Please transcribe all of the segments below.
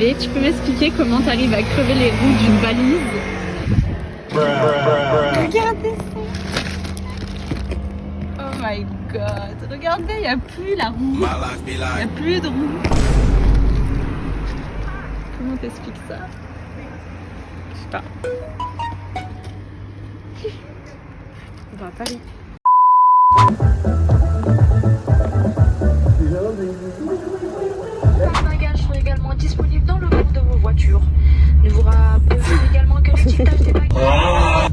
désolée, tu peux m'expliquer comment t'arrives à crever les roues d'une valise? Regardez ça! Oh my god! Regardez, il n'y a plus la roue! Il n'y a plus de roue! Comment t'expliques ça? Je sais pas. On va à Paris. Les bagages sont également disponibles dans le coffre de vos voitures. Nous vous rappelons également que l'étiquetage des bagages...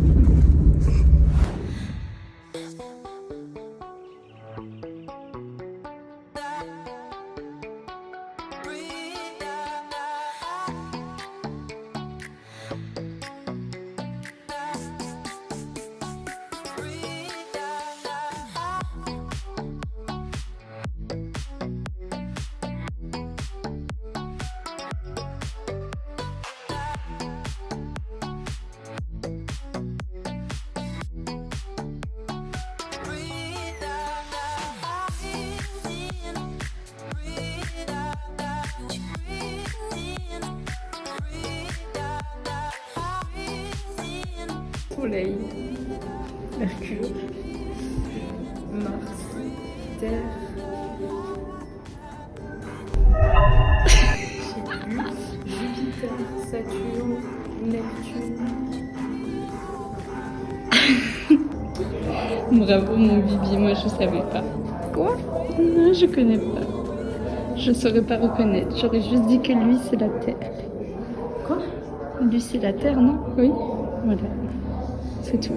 Soleil, Mercure, Mars, Terre. Jupiter, Saturne, Neptune. Bravo mon Bibi, moi je savais pas. Quoi? Non, je connais pas. Je saurais pas reconnaître. J'aurais juste dit que lui c'est la Terre. Quoi? Lui c'est la Terre, non? Oui. Voilà. C'est tout.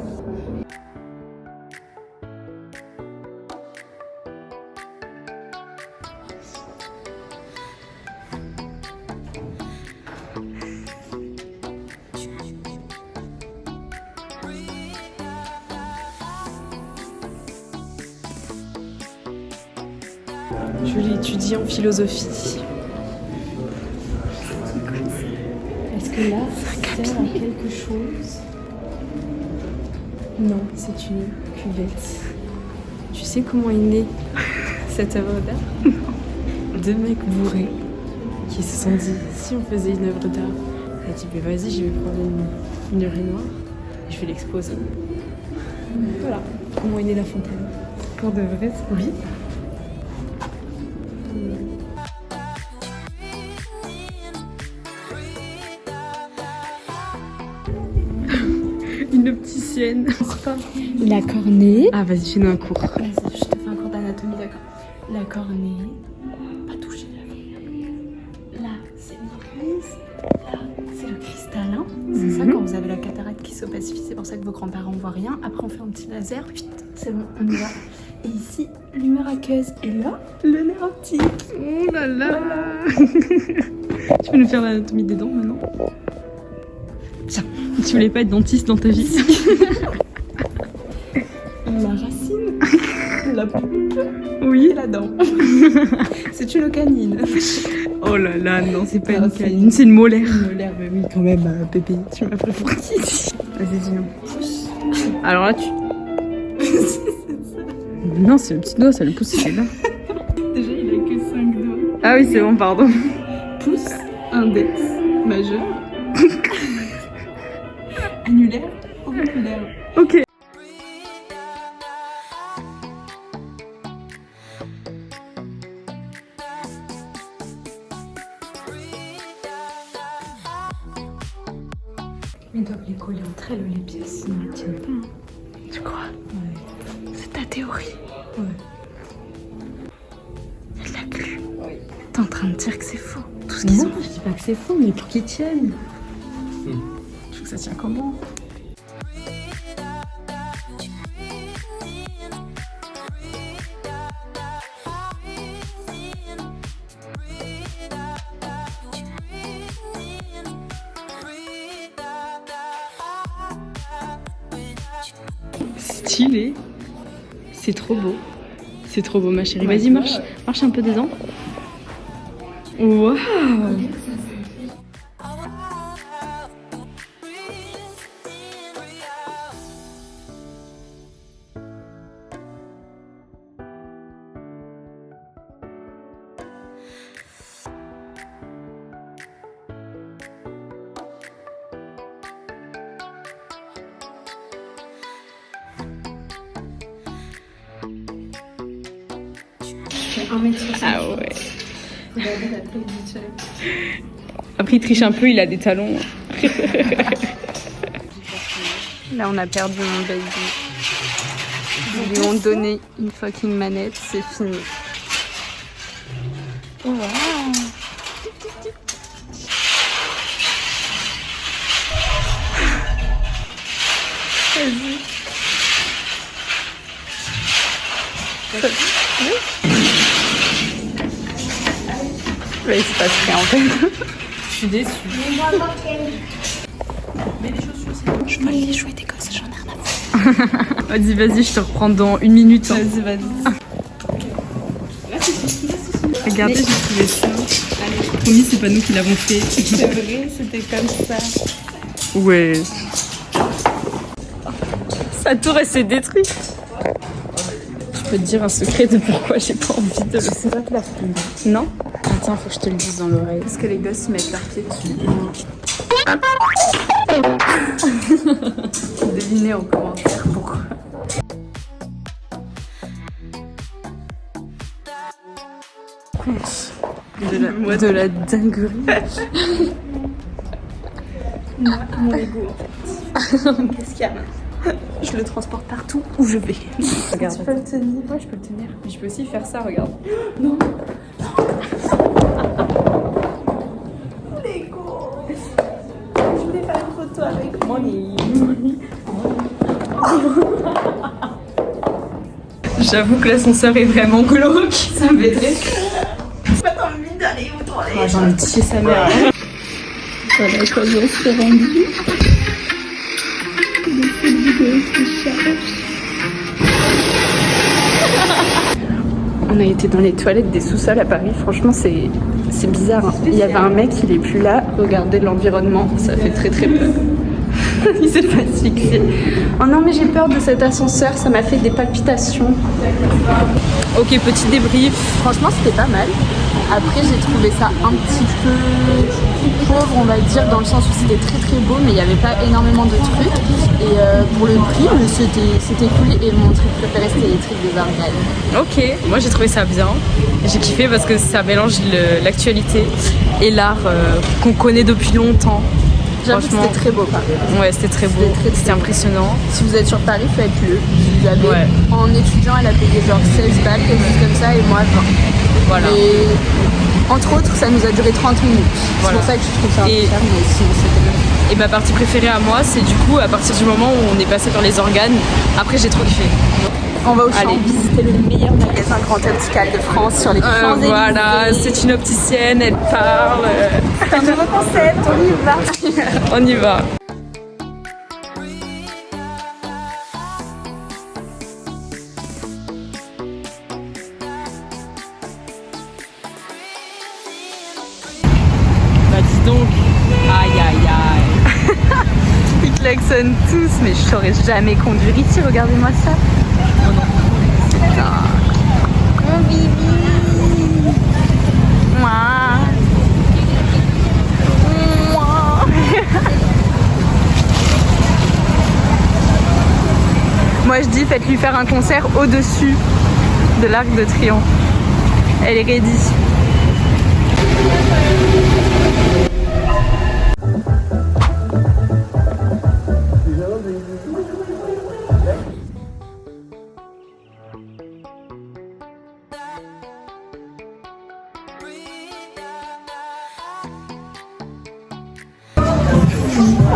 Julie étudie en philosophie. Est-ce que là, ça sert à quelque chose? Non, c'est une cuvette. Tu sais comment est née cette œuvre d'art? Deux mecs bourrés qui se sont dit, si on faisait une œuvre d'art, elle a dit, mais vas-y, je vais prendre une urinoir et je vais l'exposer. Voilà comment est née la fontaine. Pour de vrai, Oui. Une opticienne. la cornée. Ah, vas-y, fais-nous un cours. Vas-y, je te fais un cours d'anatomie, d'accord. La cornée. Pas toucher la vie. Là, c'est l'iris. Là, c'est le cristallin. C'est ça, quand vous avez la cataracte qui s'opacifie, c'est pour ça que vos grands-parents ne voient rien. Après, on fait un petit laser. C'est bon, on y va. Et ici, l'humeur aqueuse. Et là, le nerf optique. Oh là là. Tu peux nous faire l'anatomie des dents maintenant? Tiens, tu voulais pas être dentiste dans ta vie? La racine. La pulpe. Oui. Et la dent. C'est une canine. Oh là là, non, c'est pas Non, une c'est canine, c'est une molaire. Une molaire, mais oui, quand même, Pépé. Tu m'as pris pour qui? Vas-y, dis-nous. Alors là, tu... Non, c'est le petit doigt, ça le pouce, c'est là. Déjà, il a que 5 doigts. Ah oui, c'est bon, pardon. Pouce, index, majeur, annulaire, auriculaire. Ok. Ils doivent les coller entre elles, les pièces, sinon elles tiennent pas. Hein. Tu crois? Ouais. C'est ta théorie. Ouais. Elle l'a plus. Oui. T'es en train de dire que c'est faux. Tout ce qu'ils Non, ont. je dis pas que c'est faux, mais pour qu'ils tiennent. Je trouve que ça tient comment? Stylé. C'est trop beau. C'est trop beau, ma chérie. Vas-y, marche. Marche un peu dedans. Waouh. fait 1m60. Ah ouais. Regardez la taille du check. Après, il triche un peu, il a des talons. Là, on a perdu mon baby. Ils lui ont donné une fucking manette, c'est fini. Oh, wow. Vas-y. Mais il se passe rien en fait. Je suis déçue. Je vole les jouets des gosses, j'en ai rien à foutre. Vas-y, vas-y, je te reprends dans 1 minute. Hein. Vas-y, vas-y. Regardez, j'ai trouvé ça. Promis, c'est pas nous qui l'avons fait. C'est vrai, c'était comme ça. Ouais. Sa tour, elle s'est détruite. Je peux te dire un secret de pourquoi j'ai pas envie de le faire. C'est pas que la fille. Non? Attends, faut que je te le dise dans l'oreille. Parce que les gosses ils mettent leurs pieds dessus. Devinez en commentaire pourquoi. Compte de la dinguerie. Mon ego. Qu'est-ce qu'il y a? Je le transporte partout où je vais. Regarde. Tu peux le tenir? Ouais, je peux le tenir. Mais je peux aussi faire ça, regarde. Non. Je voulais faire une photo avec Money. J'avoue que l'ascenseur est vraiment glauque. Ça me fait très. Pas envie d'aller aux toilettes. Ah, j'en ai tué sa mère. Voilà quoi, on s'est rendu. On a été dans les toilettes des sous-sols à Paris. Franchement, c'est bizarre. Hein. Il y avait un mec, il est plus là. Regardez l'environnement, ça fait très très peur. Il s'est pas fixé. Oh non, mais j'ai peur de cet ascenseur, ça m'a fait des palpitations. Ok, petit débrief. Franchement, c'était pas mal. Après, j'ai trouvé ça un petit peu pauvre, on va dire, dans le sens où c'était très très beau, mais il n'y avait pas énormément de trucs. Et pour le prix, c'était cool. Et mon truc préféré, c'était les trucs des Ardennes. Ok, moi j'ai trouvé ça bien. J'ai kiffé parce que ça mélange l'actualité et l'art qu'on connaît depuis longtemps. J'avoue que c'était très beau Paris. Ouais, c'était très beau, c'était impressionnant. Si vous êtes sur Paris, faites-le. Vous avez, Ouais. en étudiant, elle a payé genre 16 balles, quelque chose comme ça, et moi 20. Voilà. Et entre autres, ça nous a duré 30 minutes. Voilà. C'est pour ça que je trouve ça un peu Et- cher, mais sinon c'était bien. Et ma partie préférée à moi, c'est du coup à partir du moment où on est passé par les organes. Après, j'ai trop kiffé. On va au champ Allez. visiter le meilleur magasin grand optical de France sur les Champs-Élysées. Voilà, c'est une opticienne, elle parle. C'est un nouveau concept, on y va. On y va. Bah dis donc. Aïe aïe aïe. Ils klaxonnent tous, mais je saurais jamais conduire ici, regardez-moi ça. C'est un mon bibi. Mouah. Mouah. Moi je dis faites-lui faire un concert au-dessus de l'Arc de Triomphe. Elle est ready.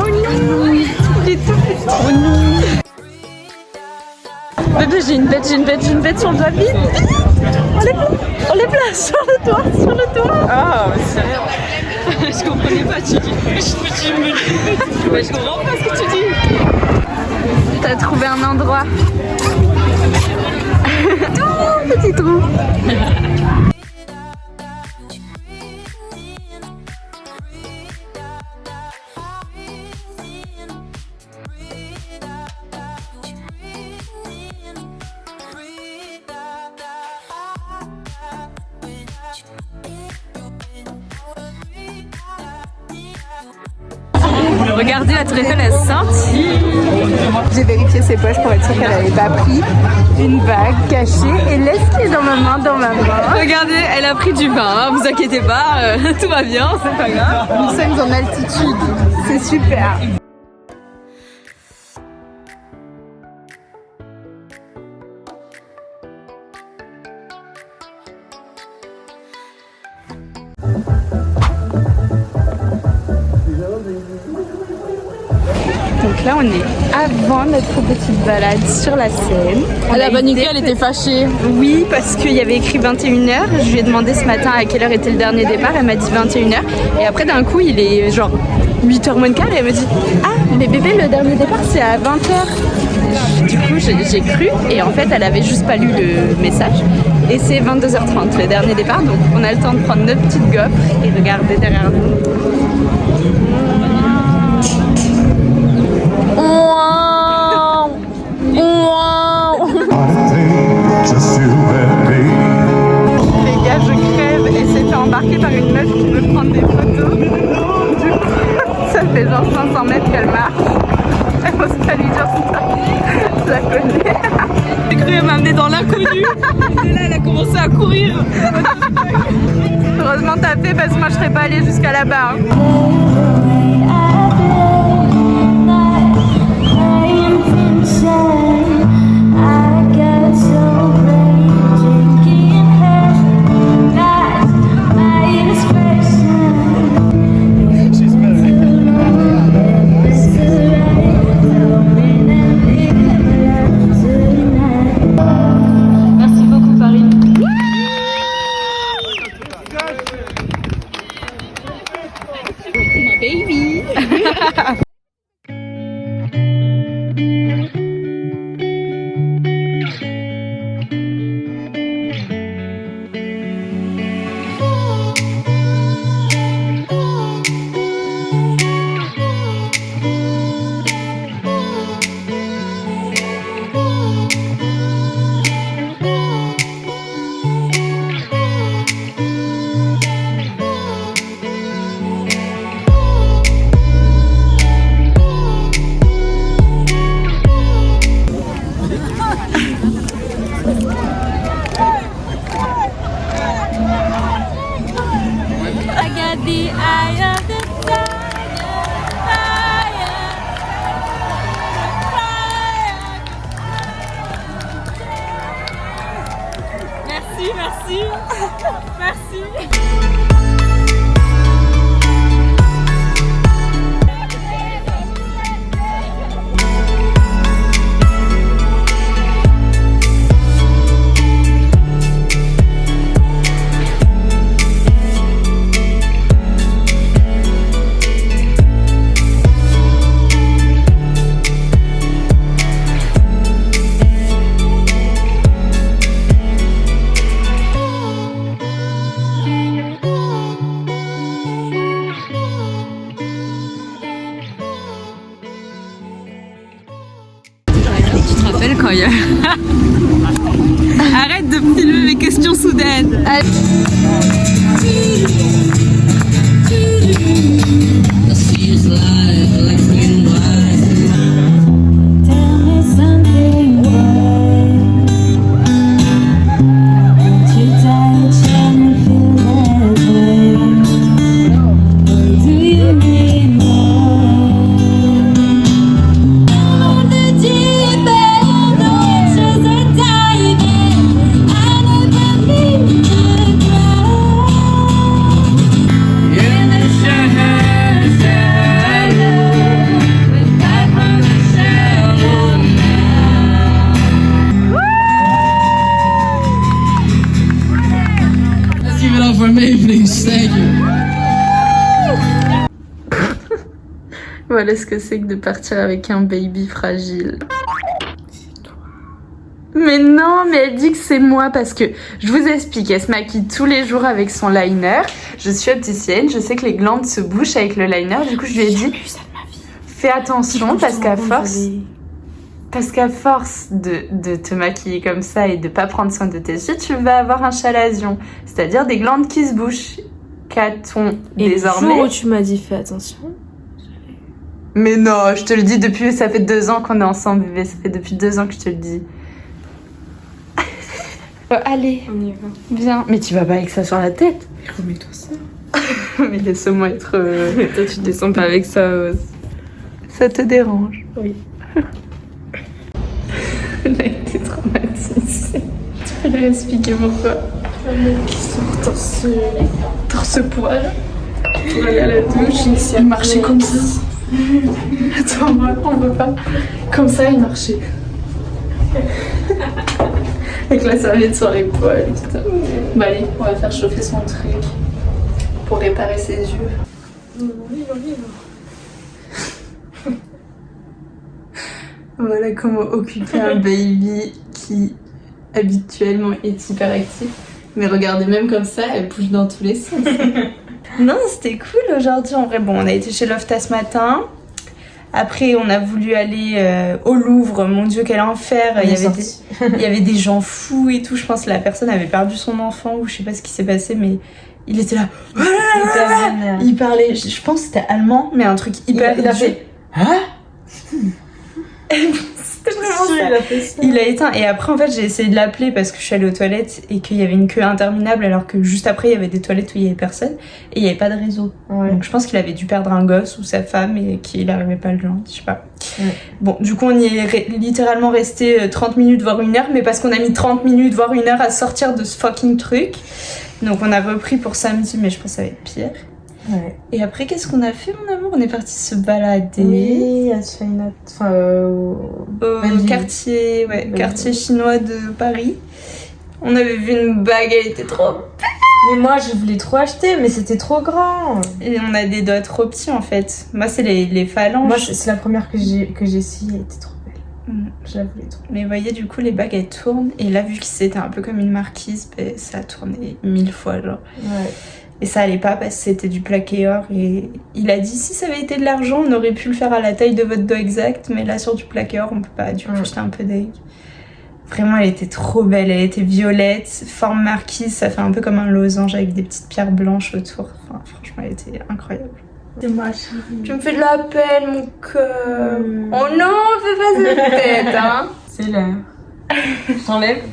Oh non, il est tout petit. Oh non. Bébé, j'ai une bête sur le doigt. Vite, on les place sur le doigt. Ah, mais c'est rien. Je comprenais pas, tu dis. Je comprends pas ce que tu dis. T'as trouvé un endroit. Tout petit trou. Regardez, la Tour Eiffel est sortie. J'ai vérifié ses poches pour être sûre qu'elle n'avait pas pris une bague cachée et laisse qui est dans ma main, Regardez, elle a pris du vin, hein, vous inquiétez pas, tout va bien, c'est pas grave. Nous sommes en altitude, c'est super. Donc là, on est avant notre petite balade sur la Seine. La Banuclé, elle était fâchée. Oui, parce qu'il y avait écrit 21h. Je lui ai demandé ce matin à quelle heure était le dernier départ. Elle m'a dit 21h. Et après, d'un coup, il est genre 8h moins le quart. Et elle me dit « Ah, mais bébé, le dernier départ, c'est à 20h. » Du coup, j'ai cru. Et en fait, elle avait juste pas lu le message. Et c'est 22h30, le dernier départ. Donc, on a le temps de prendre notre petite gaufre et regarder derrière nous. Les gars, je crève et c'est fait embarquer par une meuf qui veut prendre des photos. Du coup, ça fait genre 500 mètres qu'elle marche. Elle n'ose pas lui dire ça. Je la connais. J'ai cru qu'elle m'amener dans l'inconnu. Et là, elle a commencé à courir. Heureusement t'as fait parce que moi je serais pas allée jusqu'à là-bas. Merci. Merci. Quand il y a... Arrête de filmer mes questions soudaines. Voilà ce que c'est que de partir avec un baby fragile. C'est toi. Mais non, mais elle dit que c'est moi parce que je vous explique, elle se maquille tous les jours avec son liner. Je suis opticienne, je sais que les glandes se bouchent avec le liner. Du coup, je lui ai dit, fais attention parce qu'à force de te maquiller comme ça et de pas prendre soin de tes yeux, tu vas avoir un chalazion, c'est-à-dire des glandes qui se bouchent. Qu'a-t-on désormais? Le jour où tu m'as dit fais attention, Mais non, je te le dis depuis, ça fait 2 ans qu'on est ensemble, bébé. Ça fait depuis 2 ans que je te le dis. Allez, On y va. viens. Mais tu vas pas avec ça sur la tête. Remets-toi ça. Mais laisse-moi être... Mais toi, tu descends pas avec ça. Ça te dérange. Oui. Elle a été traumatisée. Tu peux leur expliquer pourquoi? Un mec qui sort torse-poil pour aller à la douche, il marchait comme ça. Attends, moi, on veut pas. Comme ça, il marchait. Avec la serviette sur l'épaule, putain. Bah allez, on va faire chauffer son truc pour réparer ses yeux. Voilà comment occuper un baby qui habituellement est hyperactif. Mais regardez, même comme ça, elle bouge dans tous les sens. Non, c'était cool aujourd'hui. En vrai, bon, on a été chez Lofta ce matin. Après, on a voulu aller au Louvre. Mon Dieu, quel enfer. Il y avait des gens fous et tout. Je pense que la personne avait perdu son enfant ou je sais pas ce qui s'est passé, mais il était là. Il parlait, je pense que c'était allemand, mais un truc hyper... Il a fait... Hein? C'était vraiment ça. Il a éteint. Et après, en fait, j'ai essayé de l'appeler parce que je suis allée aux toilettes et qu'il y avait une queue interminable alors que juste après, il y avait des toilettes où il y avait personne et il n'y avait pas de réseau. Ouais. Donc je pense qu'il avait dû perdre un gosse ou sa femme et qu'il n'arrivait pas à le joindre, je sais pas. Ouais. Bon, du coup, on y est littéralement resté 30 minutes, voire 1 heure, mais parce qu'on a mis 30 minutes, voire 1 heure à sortir de ce fucking truc. Donc on a repris pour samedi, mais je pense que ça va être pire. Ouais. Et après, qu'est-ce qu'on a fait, mon amour? On est parti se balader. Oui, à China. Enfin, Au Belleville. quartier, ouais, Belleville. quartier chinois de Paris. On avait vu une bague, elle était trop... mais moi, je voulais trop acheter, mais c'était trop grand. Et on a des doigts trop petits, en fait. Moi, c'est les phalanges. Moi, c'est la première que j'ai essayée, elle était trop belle. Je la voulais trop. Mais vous voyez, du coup, les bagues, elles tournent. Et là, vu que c'était un peu comme une marquise, ben, ça a tourné 1000 fois, genre. Ouais. Et ça allait pas parce que c'était du plaqué or. Et il a dit, si ça avait été de l'argent, on aurait pu le faire à la taille de votre doigt exact. Mais là, sur du plaqué or, on peut pas. Du coup, j'étais un peu deg. Vraiment, elle était trop belle. Elle était violette, forme marquise. Ça fait un peu comme un losange avec des petites pierres blanches autour. Enfin, franchement, elle était incroyable. C'est moi, chérie. Tu me fais de la peine, mon cœur. Oh non, fais pas cette tête, hein. C'est l'heure. J'enlève.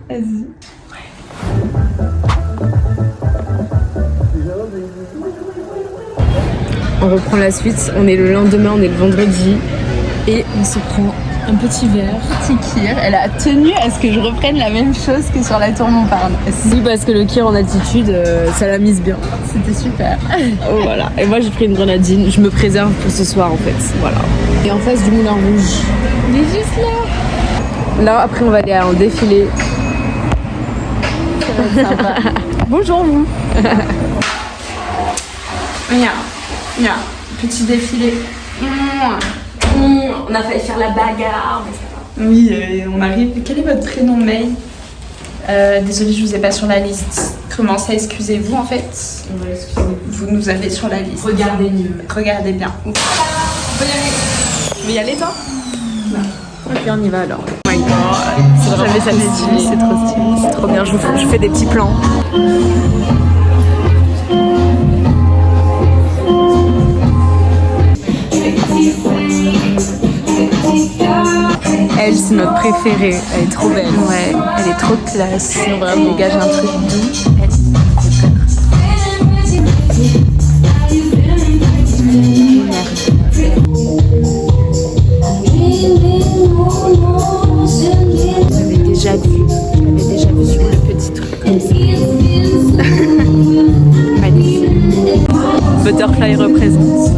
Vas-y. On reprend la suite. On est le lendemain, on est le vendredi. Et on se prend un petit verre. Petit kir, elle a tenu à ce que je reprenne la même chose que sur la tour Montparnasse. Oui, parce que le kir en attitude, ça l'a mise bien. C'était super. Oh, voilà. Et moi, j'ai pris une grenadine. Je me préserve pour ce soir, en fait. Voilà. Et en face du Moulin Rouge. Il est juste là. Là, après, on va aller en défilé. Ça va être sympa. Bonjour, vous. Mia, petit défilé. On a failli faire la bagarre, mais ça va. Oui, on arrive. Quel est votre prénom, May? Désolée, je vous ai pas sur la liste. Comment ça, excusez-vous en fait? Ouais, excusez-moi. Vous nous avez sur la liste. Regardez mieux. Regardez bien. On peut y aller. Tu veux y aller, toi? Ok, on y va alors. Oh my god. J'avais ça stylé, c'est trop stylé. C'est trop bien, je fais des petits plans. Elle, c'est notre préférée. Elle est trop belle. Ouais, Elle est trop classe. vraiment. Elle dégage un truc doux. J'avais déjà vu sur le petit truc comme ça. Magnifique. Butterfly représente.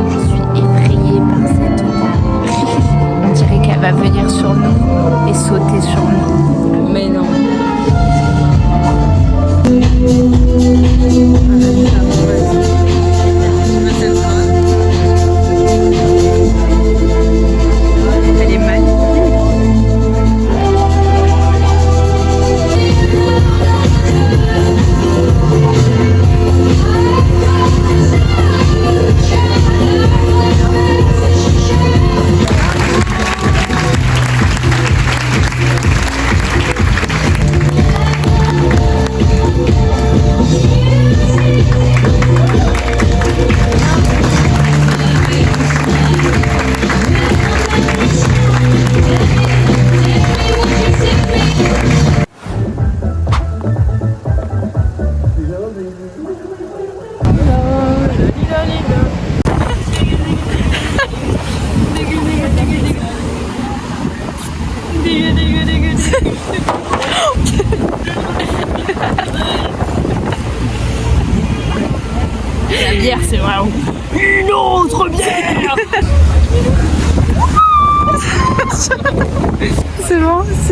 Je suis effrayée par cette dame.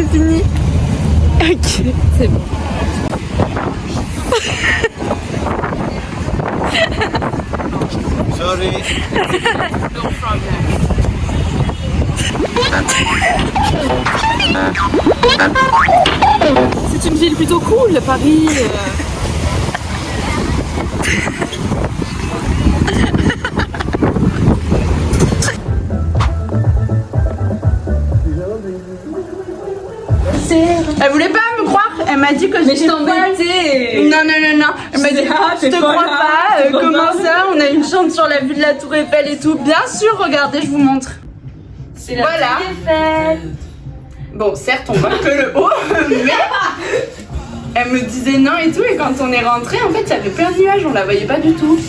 c'est fini. Ok, c'est bon. Sorry. No problem. C'est une ville plutôt cool, Paris. Elle voulait pas me croire, elle m'a dit que j'étais folle. Non. Elle m'a dit, je te crois pas, comment ça, on a une chambre sur la vue de la Tour Eiffel et tout. Bien sûr, regardez, je vous montre. C'est la Voilà. Tour Eiffel. Bon, certes, on voit que le haut, mais elle me disait non et tout, et quand on est rentré, en fait, il y avait plein de nuages, on la voyait pas du tout.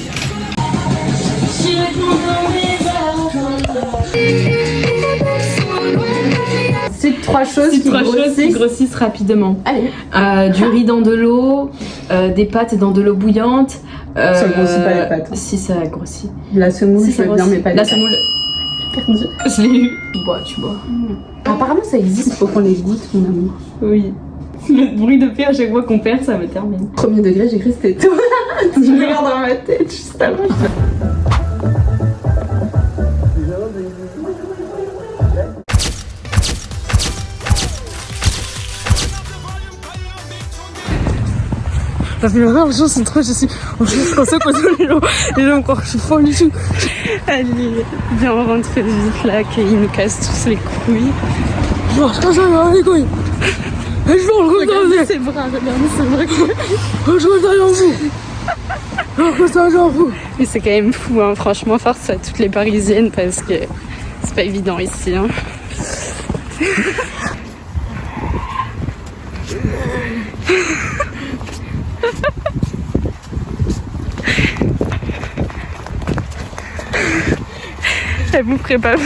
C'est trois choses qui grossissent rapidement. Allez. Du riz dans de l'eau, des pâtes dans de l'eau bouillante. Ça grossit pas les pâtes. Si, ça grossit. La semoule, Si, je ça veux bien, grossit. mais pas La les pâtes. semoule. Perdu. Je l'ai eu. Tu bois. Apparemment, ça existe, faut qu'on les goûte, mon amour. Oui. Le bruit de paix à chaque fois qu'on perd, ça me termine. Premier degré, j'ai cru que c'était toi. Je me regarde dans ma tête juste avant. Ça fait longtemps, les gens sont trop, je suis comme ça, les gens encore, je suis folle et tout. Allez, viens, on rentre vite là, qu'ils nous cassent tous les couilles. Je marche comme ça, les couilles. Et je mange comme ça, regardez ses bras, je vois ça, j'en fous. Comme ça, j'en fous. Mais c'est quand même fou, hein, franchement, force à toutes les Parisiennes parce que c'est pas évident ici. Hein. Elle vous ferait pas peur.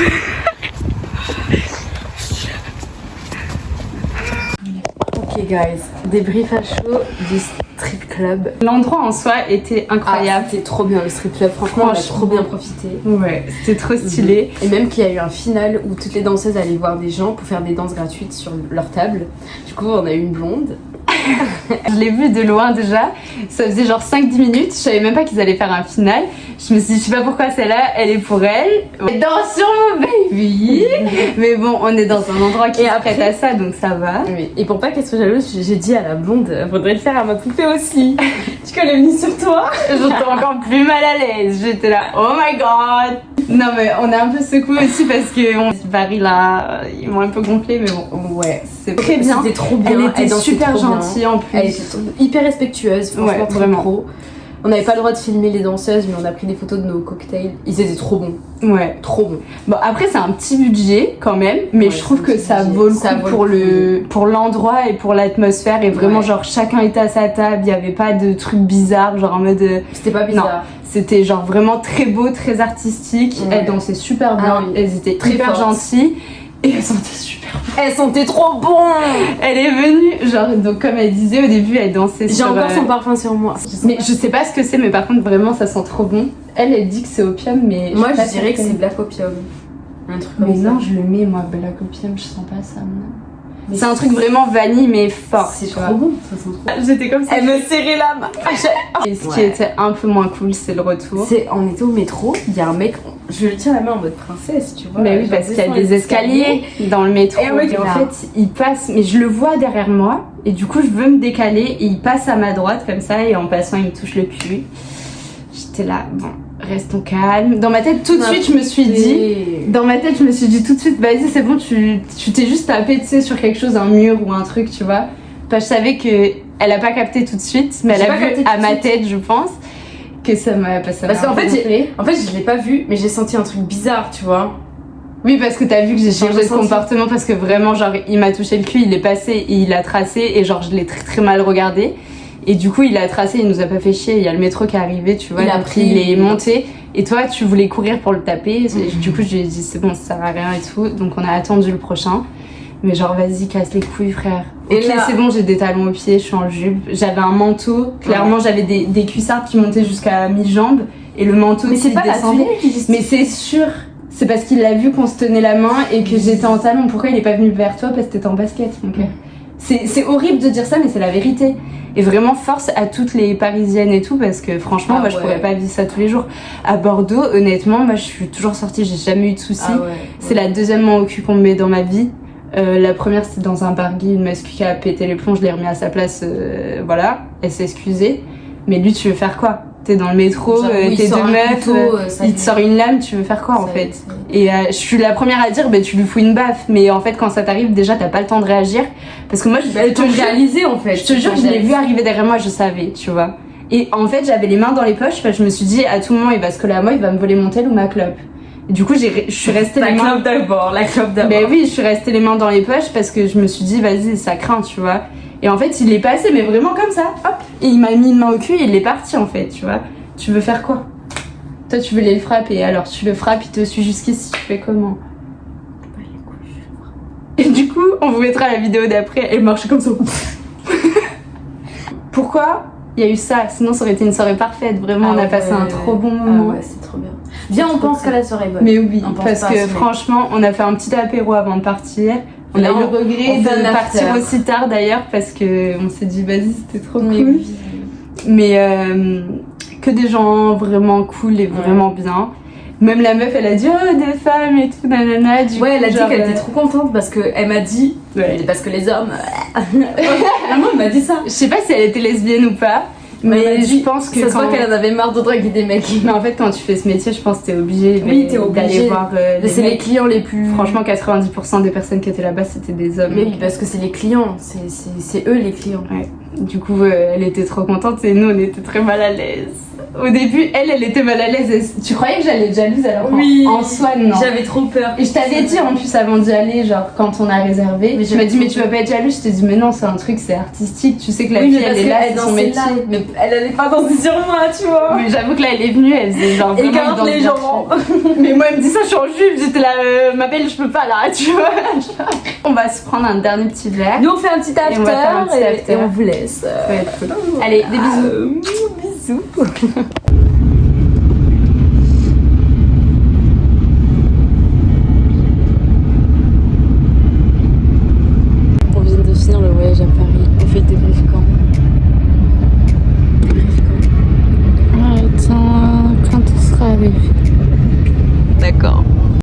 Ok guys, débrief à chaud du strip club. L'endroit en soi était incroyable. C'était trop bien le strip club, franchement on a trop bien profité. Ouais, c'était trop stylé. Et même qu'il y a eu un final où toutes les danseuses allaient voir des gens pour faire des danses gratuites sur leur table. Du coup on a eu une blonde. Je l'ai vu de loin déjà, ça faisait genre 5-10 minutes, je savais même pas qu'ils allaient faire un final. Je me suis dit, je sais pas pourquoi celle-là, elle est pour elle. Elle danse sur mon baby. Mais bon, on est dans un endroit qui est prêt à ça, donc ça va. Oui. Et pour pas qu'elle soit jalouse, j'ai dit à la blonde, faudrait le faire à ma poupée aussi. Tu qu'elle est venue sur toi. J'étais encore plus mal à l'aise, j'étais là, oh my god. Non mais on est un peu secoué aussi parce que Paris là, ils m'ont un peu gonflé, mais bon, ouais, c'est très bien. C'était trop bien. Elle était super gentille en plus. Elle était hyper respectueuse, franchement, ouais, très vraiment. Pro. On n'avait pas le droit de filmer les danseuses, mais on a pris des photos de nos cocktails. Ils étaient trop bons. Ouais, trop bons. Bon, après, c'est un petit budget quand même, mais ouais, je trouve que ça vaut le coup pour l'endroit et pour l'atmosphère. Et vraiment, genre, chacun était à sa table, il n'y avait pas de trucs bizarres, genre en mode. C'était pas bizarre. Non, c'était genre vraiment très beau, très artistique. Ouais. Elles dansaient super bien, oui. elles étaient très hyper fortes. gentilles. Et elles sentaient super bon. Elles sentaient trop bon. Elle est venue, genre, donc comme elle disait au début, elle dansait sur... J'ai encore son parfum sur moi. Mais je sais pas ce que c'est, mais par contre, vraiment, ça sent trop bon. Elle dit que c'est opium, mais... Moi, suis pas je dirais que certaine. c'est Black Opium. Un truc Mais comme ça. non, je le mets, moi, Black Opium, je sens pas ça, non. C'est un truc vraiment vanille, mais fort. C'est trop bon, ça sent trop bon. J'étais comme ça. Elle me serrait la main. Et ce qui était un peu moins cool, c'est le retour. On était au métro, il y a un mec, je lui tiens la main en mode princesse, tu vois. Mais oui, parce qu'il y a des escaliers dans le métro. Et en fait, il passe, mais je le vois derrière moi. Et du coup, je veux me décaler. Et il passe à ma droite comme ça. Et en passant, il me touche le cul. J'étais là, bon, restons calmes. Dans ma tête, tout de suite, je me suis dit tout de suite, vas-y, c'est bon, tu t'es juste tapé, tu sais, sur quelque chose, un mur ou un truc, tu vois. Parce que je savais qu'elle a pas capté tout de suite, mais elle a vu à ma tête, je pense, que ça m'a passé. Parce qu'en fait, je l'ai pas vu, mais j'ai senti un truc bizarre, tu vois. Oui, parce que t'as vu que j'ai changé de comportement, parce que vraiment, genre, il m'a touché le cul, il est passé et il a tracé, et genre, je l'ai très très mal regardé. Et du coup, il a tracé, il nous a pas fait chier. Il y a le métro qui est arrivé, tu vois. Il est monté. Et toi, tu voulais courir pour le taper. Du coup, je lui ai dit, c'est bon, ça sert à rien et tout. Donc, on a attendu le prochain. Mais genre, vas-y, casse les couilles, frère. Et ok, là... c'est bon, j'ai des talons aux pieds, je suis en jupe. J'avais un manteau. Clairement, j'avais des cuissardes qui montaient jusqu'à mi-jambe. Et le manteau qui descendait. Mais c'est sûr C'est parce qu'il a vu qu'on se tenait la main et que j'étais en talons. Pourquoi il est pas venu vers toi? Parce que t'étais en basket, mon cœur. C'est horrible de dire ça, mais c'est la vérité. Et vraiment, force à toutes les Parisiennes et tout, parce que franchement, moi, je pourrais pas vivre ça tous les jours. À Bordeaux, honnêtement, moi, je suis toujours sortie, j'ai jamais eu de soucis. C'est la deuxième main au cul qu'on me met dans ma vie. La première, c'était dans un bar gay, une meuf qui a pété les plombs, je l'ai remis à sa place, voilà. Elle s'est excusée. Mais lui, tu veux faire quoi? T'es dans le métro, t'es deux meufs, il te sort une lame, tu veux faire quoi en fait? Et je suis la première à dire, tu lui fous une baffe, mais en fait quand ça t'arrive, déjà t'as pas le temps de réagir. Parce que moi, je te jure, je l'ai vu arriver derrière moi, je savais, tu vois. Et en fait, j'avais les mains dans les poches, parce que je me suis dit, à tout moment, il va se coller à moi, il va me voler mon tel ou ma clope. Et du coup, je suis restée les mains... La clope d'abord. Ben oui, je suis restée les mains dans les poches, parce que je me suis dit, vas-y, ça craint, tu vois. Et en fait, il est passé, mais vraiment comme ça, hop. Et il m'a mis une main au cul et il est parti, en fait, tu vois. Tu veux faire quoi? Toi, tu voulais le frapper, alors tu le frappes, il te suit jusqu'ici, tu fais comment? Et du coup, on vous mettra la vidéo d'après, elle marchait comme ça. Pourquoi il y a eu ça? Sinon, ça aurait été une soirée parfaite, vraiment, on a passé un trop bon moment. Ah ouais, c'est trop bien. Viens, on pense que la soirée est bonne. Mais oui, parce que franchement, on a fait un petit apéro avant de partir. On a eu le regret de partir aussi tard d'ailleurs, parce qu'on s'est dit, vas-y, c'était trop cool. Mais que des gens vraiment cool et vraiment bien. Même la meuf, elle a dit, oh, des femmes et tout, nanana. Elle a dit qu'elle était trop contente parce qu'elle m'a dit, parce que les hommes. Vraiment, elle m'a dit ça. Je sais pas si elle était lesbienne ou pas. Mais je pense que ça se voit qu'elle en avait marre de draguer des mecs. Mais en fait, quand tu fais ce métier, je pense que t'es obligé d'aller voir c'est les clients les plus... Franchement, 90% des personnes qui étaient là-bas, c'était des hommes. Mais oui, parce que c'est les clients, c'est eux les clients. Ouais. Du coup, elle était trop contente et nous, on était très mal à l'aise. Au début, elle était mal à l'aise. Tu croyais que j'allais être jalouse alors en soi, non. J'avais trop peur. Et je t'avais dit en plus avant d'y aller, genre quand on a réservé. Mais tu m'as dit, mais tu vas pas être jalouse. Je t'ai dit, mais non, c'est un truc, c'est artistique. Tu sais que la fille, elle est là, c'est son métier. Mais elle allait pas danser sur moi, tu vois. Mais j'avoue que là, elle est venue, elle faisait genre vraiment. Écarte les jambes. Mais moi, elle me dit ça, je suis en jupe. J'étais là, ma belle, je peux pas là, tu vois. On va se prendre un dernier petit verre. Nous, on fait un petit after et on vous laisse. Ça va être cool. Allez, des bisous. Bisous.